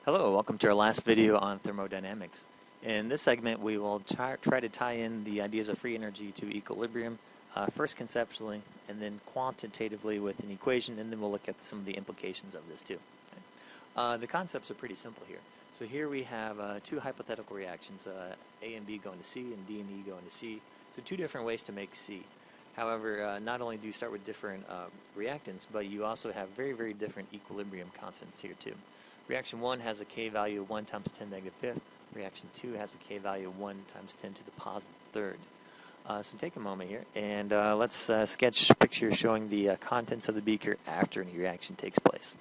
Hello, welcome to our last video on thermodynamics. In this segment, we will try to tie in the ideas of free energy to equilibrium, first conceptually, and then quantitatively with an equation, and then we'll look at some of the implications of this too. The concepts are pretty simple here. So here we have two hypothetical reactions, A and B going to C, and D and E going to C. So two different ways to make C. However, not only do you start with different reactants, but you also have very, very different equilibrium constants here too. Reaction 1 has a K value of 1 times 10 negative fifth. Reaction 2 has a K value of 1 times 10 to the positive third. So take a moment here and let's sketch a picture showing the contents of the beaker after any reaction takes place.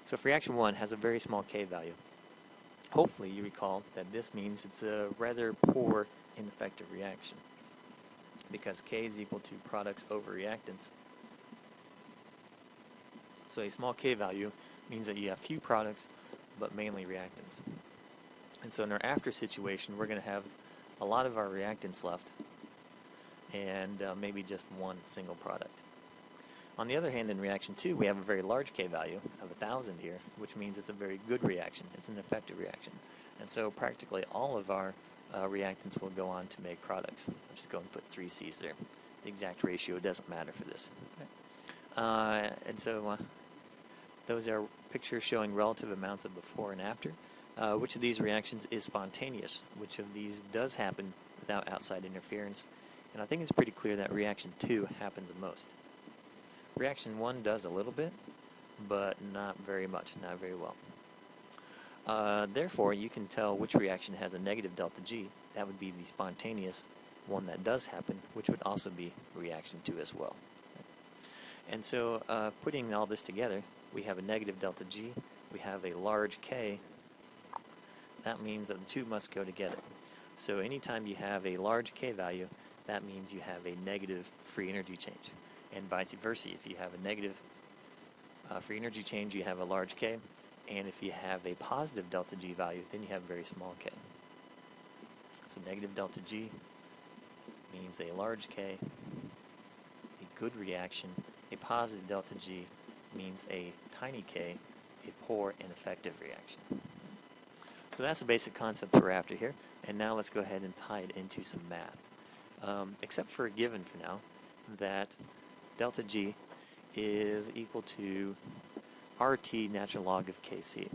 So if reaction 1 has a very small K value, hopefully you recall that this means it's a rather poor ineffective reaction because K is equal to products over reactants. So a small K value means that you have few products but mainly reactants. And so in our after situation, we're going to have a lot of our reactants left and maybe just one single product. On the other hand, in reaction 2, we have a very large K value of 1,000 here, which means it's a very good reaction. It's an effective reaction. And so practically all of our reactants will go on to make products. I'll just go and put 3 C's there. The exact ratio doesn't matter for this. Those are pictures showing relative amounts of before and after. Which of these reactions is spontaneous? Which of these does happen without outside interference? And I think it's pretty clear that reaction 2 happens the most. Reaction 1 does a little bit, but not very much, not very well. Therefore, you can tell which reaction has a negative delta G. That would be the spontaneous one that does happen, which would also be reaction 2 as well. And so putting all this together, we have a negative delta G, we have a large K. That means that the two must go together. So anytime you have a large K value, that means you have a negative free energy change. And vice versa, if you have a negative free energy change, you have a large K. And if you have a positive delta G value, then you have a very small K. So negative delta G means a large K, a good reaction. A positive delta G means a tiny K, a poor and effective reaction. So that's the basic concept we're after here. And now let's go ahead and tie it into some math. Except for a given for now, that delta G is equal to RT natural log of Kc.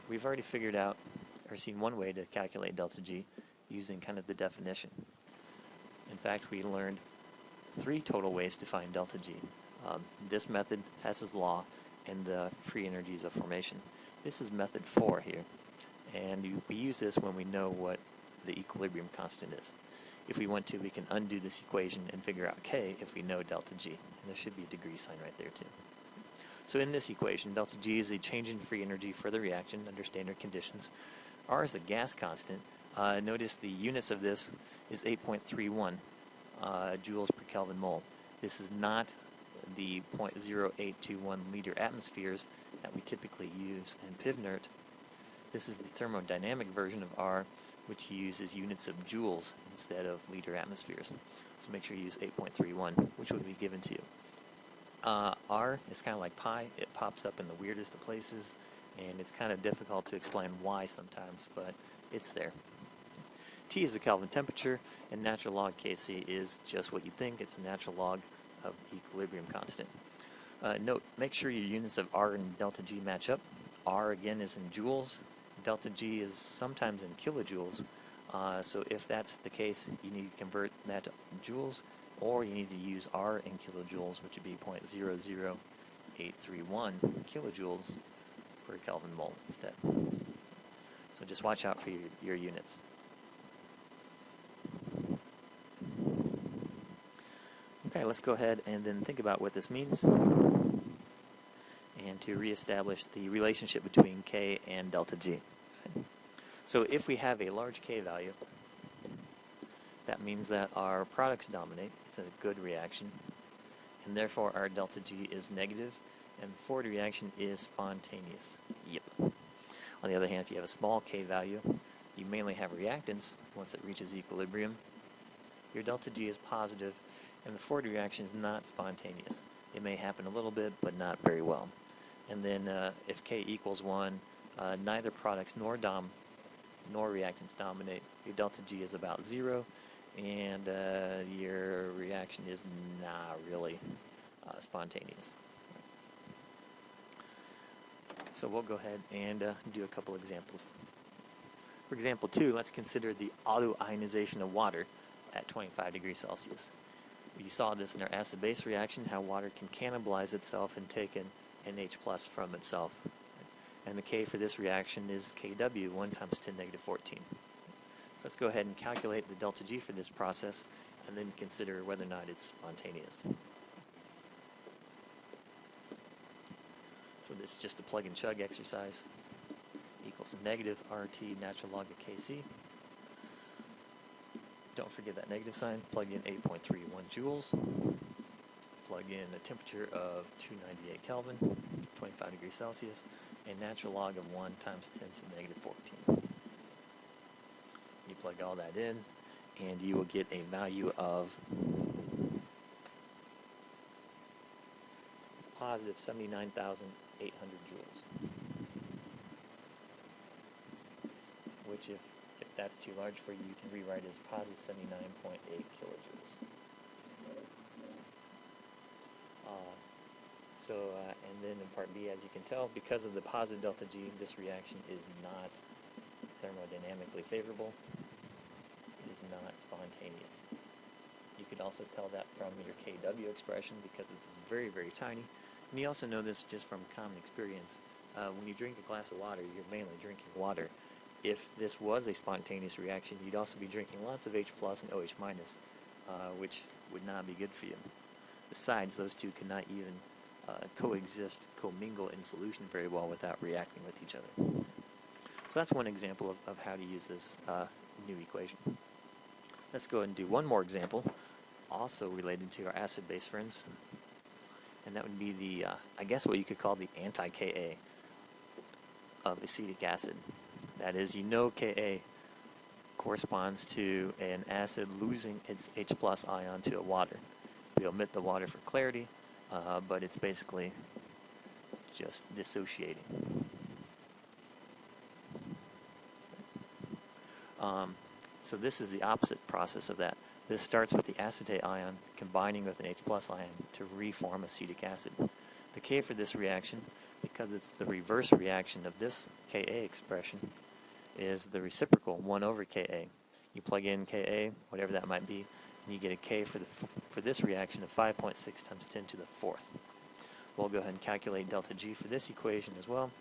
We've already figured out or seen one way to calculate delta G using kind of the definition. In fact, we learned 3 total ways to find delta G. This method, Hess's law, and the free energies of formation. This is method 4 here, and we use this when we know what the equilibrium constant is. If we want to, we can undo this equation and figure out K if we know delta G, and there should be a degree sign right there too. So in this equation, delta G is the change in free energy for the reaction under standard conditions. R is the gas constant. Notice the units of this is 8.31 joules per Kelvin mole. This is not the 0.0821 liter atmospheres that we typically use in PivNert. This is the thermodynamic version of R, which uses units of joules instead of liter atmospheres. So make sure you use 8.31, which will be given to you. R is kind of like pi. It pops up in the weirdest of places, and it's kind of difficult to explain why sometimes, but it's there. T is the Kelvin temperature, and natural log Kc is just what you think. It's a natural log of the equilibrium constant. Note, make sure your units of R and delta G match up. R again is in joules. Delta G is sometimes in kilojoules. So if that's the case, you need to convert that to joules, or you need to use R in kilojoules, which would be 0.00831 kilojoules per Kelvin mole instead. So just watch out for your units. Okay, let's go ahead and then think about what this means and to reestablish the relationship between K and delta G. So if we have a large K value, that means that our products dominate. It's a good reaction, and therefore our delta G is negative, and the forward reaction is spontaneous. Yep. On the other hand, if you have a small K value, you mainly have reactants. Once it reaches equilibrium, your delta G is positive, and the forward reaction is not spontaneous. It may happen a little bit, but not very well. And then if K equals 1, neither products nor reactants dominate. Your delta G is about 0, and your reaction is not really spontaneous. So we'll go ahead and do a couple examples. For example 2, let's consider the autoionization of water at 25 degrees Celsius. You saw this in our acid-base reaction, how water can cannibalize itself and take an NH plus from itself. And the K for this reaction is Kw, 1 times 10 negative 14. So let's go ahead and calculate the delta G for this process and then consider whether or not it's spontaneous. So this is just a plug and chug exercise. Equals negative RT natural log of Kc. Don't forget that negative sign. Plug in 8.31 joules. Plug in a temperature of 298 Kelvin, 25 degrees Celsius, and natural log of 1 times 10 to the negative 14. You plug all that in, and you will get a value of positive 79,800 joules. Which, if that's too large for you, you can rewrite as positive 79.8 kilojoules. And then in part B, as you can tell, because of the positive delta G, this reaction is not thermodynamically favorable. It is not spontaneous. You could also tell that from your Kw expression because it's very, very tiny. And you also know this just from common experience. When you drink a glass of water, you're mainly drinking water. If this was a spontaneous reaction, you'd also be drinking lots of H plus and OH minus, which would not be good for you. Besides, those two cannot even coexist, commingle in solution very well without reacting with each other. So that's one example of how to use this new equation. Let's go ahead and do one more example, also related to our acid-base friends, and that would be the, I guess what you could call the anti-Ka of acetic acid. That is, you know Ka corresponds to an acid losing its H plus ion to a water. We omit the water for clarity, but it's basically just dissociating. So this is the opposite process of that. This starts with the acetate ion combining with an H plus ion to reform acetic acid. The K for this reaction, because it's the reverse reaction of this Ka expression, is the reciprocal 1 over Ka. You plug in Ka, whatever that might be, and you get a K for this reaction of 5.6 times 10 to the 4th. We'll go ahead and calculate delta G for this equation as well,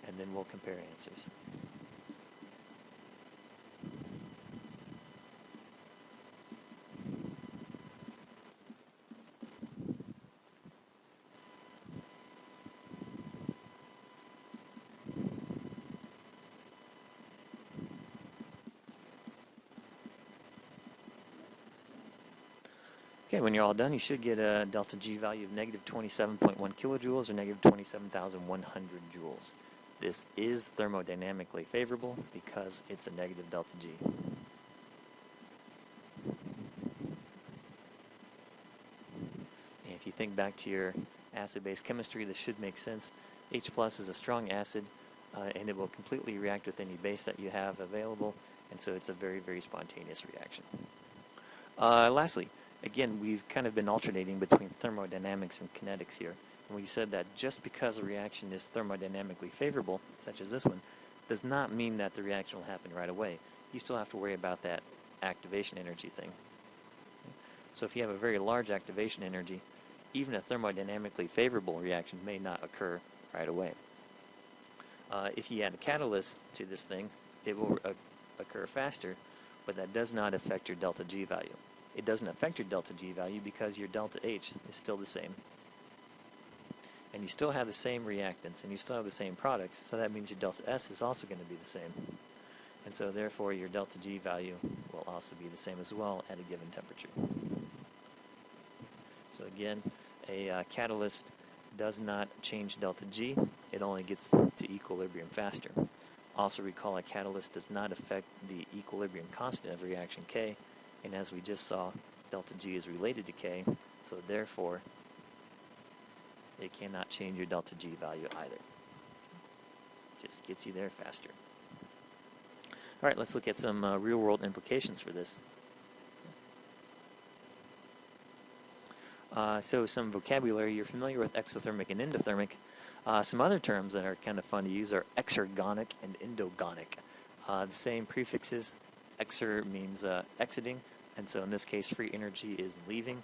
and then we'll compare answers. Okay, when you're all done, you should get a delta G value of negative 27.1 kilojoules or negative 27,100 joules. This is thermodynamically favorable because it's a negative delta G. And if you think back to your acid-base chemistry, this should make sense. H plus is a strong acid, and it will completely react with any base that you have available, and so it's a very, very spontaneous reaction. Lastly, again, we've kind of been alternating between thermodynamics and kinetics here. And we said that just because a reaction is thermodynamically favorable, such as this one, does not mean that the reaction will happen right away. You still have to worry about that activation energy thing. So if you have a very large activation energy, even a thermodynamically favorable reaction may not occur right away. If you add a catalyst to this thing, it will occur faster, but that does not affect your delta G value. It doesn't affect your delta G value because your delta H is still the same. And you still have the same reactants, and you still have the same products, so that means your delta S is also going to be the same. And so therefore your delta G value will also be the same as well at a given temperature. So again, a catalyst does not change delta G, it only gets to equilibrium faster. Also recall, a catalyst does not affect the equilibrium constant of reaction K, and as we just saw, delta G is related to K, so therefore it cannot change your delta G value either. Just gets you there faster. All right, let's look at some real-world implications for this. So some vocabulary. You're familiar with exothermic and endothermic. Some other terms that are kind of fun to use are exergonic and endogonic. The same prefixes. Exer means exiting, and so in this case, free energy is leaving,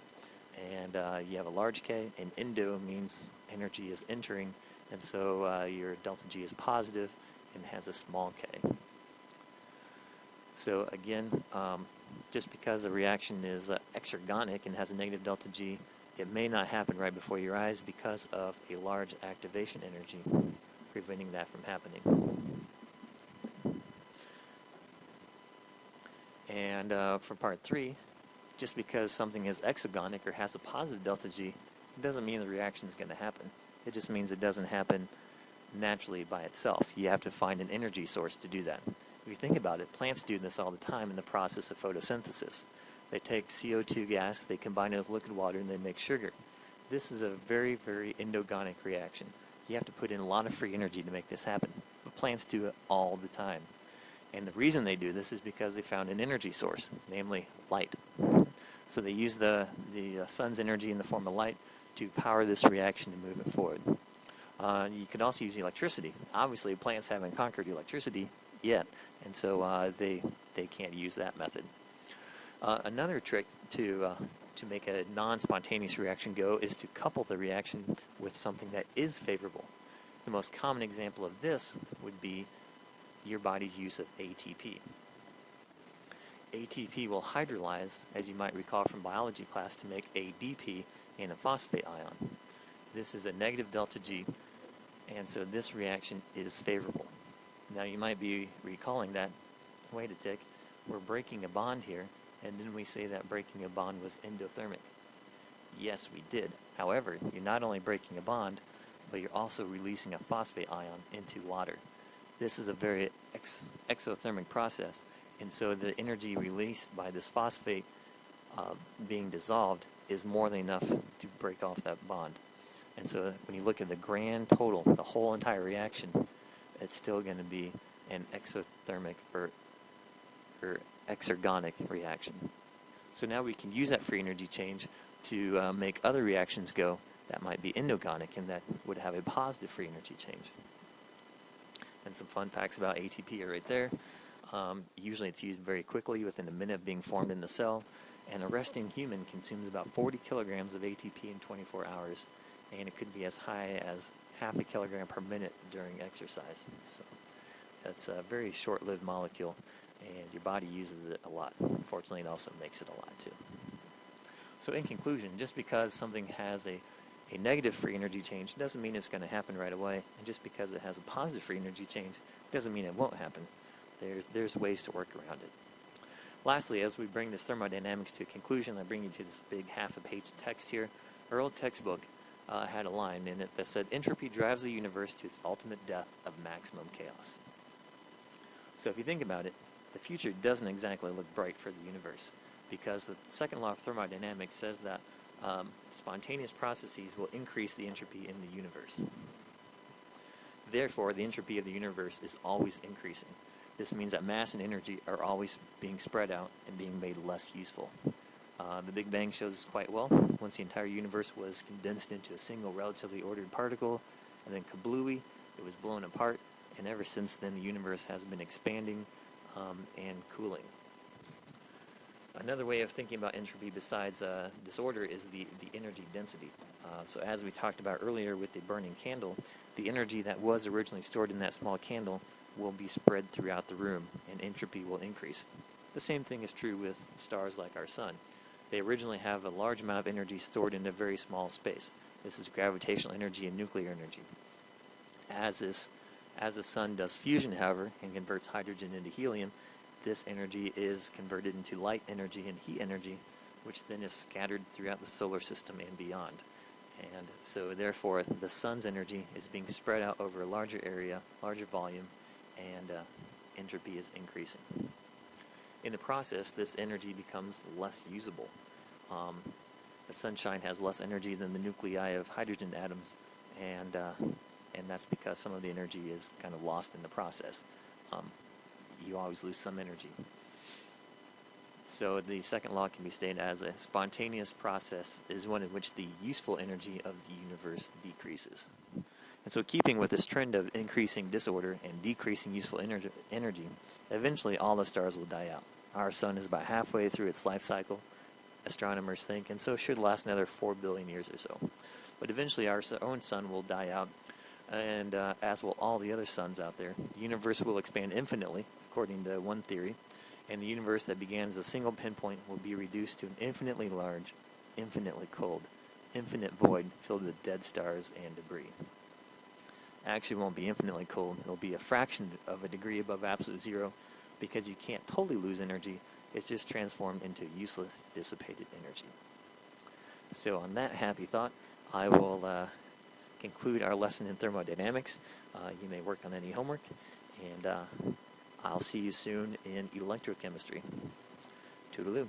and you have a large K, and endo means energy is entering, and so your delta G is positive and has a small K. So again, just because a reaction is exergonic and has a negative delta G, it may not happen right before your eyes because of a large activation energy preventing that from happening. And for part 3, just because something is exogonic or has a positive delta G, it doesn't mean the reaction is going to happen. It just means it doesn't happen naturally by itself. You have to find an energy source to do that. If you think about it, plants do this all the time in the process of photosynthesis. They take CO2 gas, they combine it with liquid water, and they make sugar. This is a very, very endogonic reaction. You have to put in a lot of free energy to make this happen. But plants do it all the time. And the reason they do this is because they found an energy source, namely light. So they use the sun's energy in the form of light to power this reaction and move it forward. You can also use electricity. Obviously, plants haven't conquered electricity yet, and so they can't use that method. Another trick to make a non-spontaneous reaction go is to couple the reaction with something that is favorable. The most common example of this would be your body's use of ATP. ATP will hydrolyze, as you might recall from biology class, to make ADP and a phosphate ion. This is a negative delta G, and so this reaction is favorable. Now you might be recalling that, wait a tick, we're breaking a bond here, and didn't we say that breaking a bond was endothermic? Yes, we did. However, you're not only breaking a bond, but you're also releasing a phosphate ion into water. This is a very exothermic process, and so the energy released by this phosphate being dissolved is more than enough to break off that bond. And so when you look at the grand total, the whole entire reaction, it's still going to be an exothermic or exergonic reaction. So now we can use that free energy change to make other reactions go that might be endogonic and that would have a positive free energy change. And some fun facts about ATP are right there. Usually it's used very quickly within a minute of being formed in the cell, and a resting human consumes about 40 kilograms of ATP in 24 hours, and it could be as high as half a kilogram per minute during exercise. So that's a very short-lived molecule, and your body uses it a lot. Fortunately, it also makes it a lot too. So in conclusion, just because something has a negative free energy change doesn't mean it's going to happen right away, and just because it has a positive free energy change doesn't mean it won't happen. There's ways to work around it. Lastly, as we bring this thermodynamics to a conclusion, I bring you to this big half-a-page text here. Our old textbook had a line in it that said, "Entropy drives the universe to its ultimate death of maximum chaos." So if you think about it, the future doesn't exactly look bright for the universe, because the second law of thermodynamics says that spontaneous processes will increase the entropy in the universe. Therefore, the entropy of the universe is always increasing. This means that mass and energy are always being spread out and being made less useful. The Big Bang shows this quite well. Once the entire universe was condensed into a single relatively ordered particle, and then kablooey, it was blown apart, and ever since then the universe has been expanding and cooling. Another way of thinking about entropy besides disorder is the energy density. So as we talked about earlier with the burning candle, the energy that was originally stored in that small candle will be spread throughout the room, and entropy will increase. The same thing is true with stars like our sun. They originally have a large amount of energy stored in a very small space. This is gravitational energy and nuclear energy. As the sun does fusion, however, and converts hydrogen into helium, this energy is converted into light energy and heat energy, which then is scattered throughout the solar system and beyond. And so therefore, the sun's energy is being spread out over a larger area, larger volume, and entropy is increasing. In the process, this energy becomes less usable. The sunshine has less energy than the nuclei of hydrogen atoms, and and that's because some of the energy is kind of lost in the process. Um, you always lose some energy. So the second law can be stated as a spontaneous process is one in which the useful energy of the universe decreases. And so keeping with this trend of increasing disorder and decreasing useful energy, eventually all the stars will die out. Our sun is about halfway through its life cycle, astronomers think, and so it should last another 4 billion years or so. But eventually our own sun will die out, and as will all the other suns out there. The universe will expand infinitely, according to one theory, and the universe that began as a single pinpoint will be reduced to an infinitely large, infinitely cold, infinite void filled with dead stars and debris. Actually won't be infinitely cold. It'll be a fraction of a degree above absolute zero, because you can't totally lose energy. It's just transformed into useless, dissipated energy. So on that happy thought, I will conclude our lesson in thermodynamics. You may work on any homework, and I'll see you soon in electrochemistry. Toodaloo.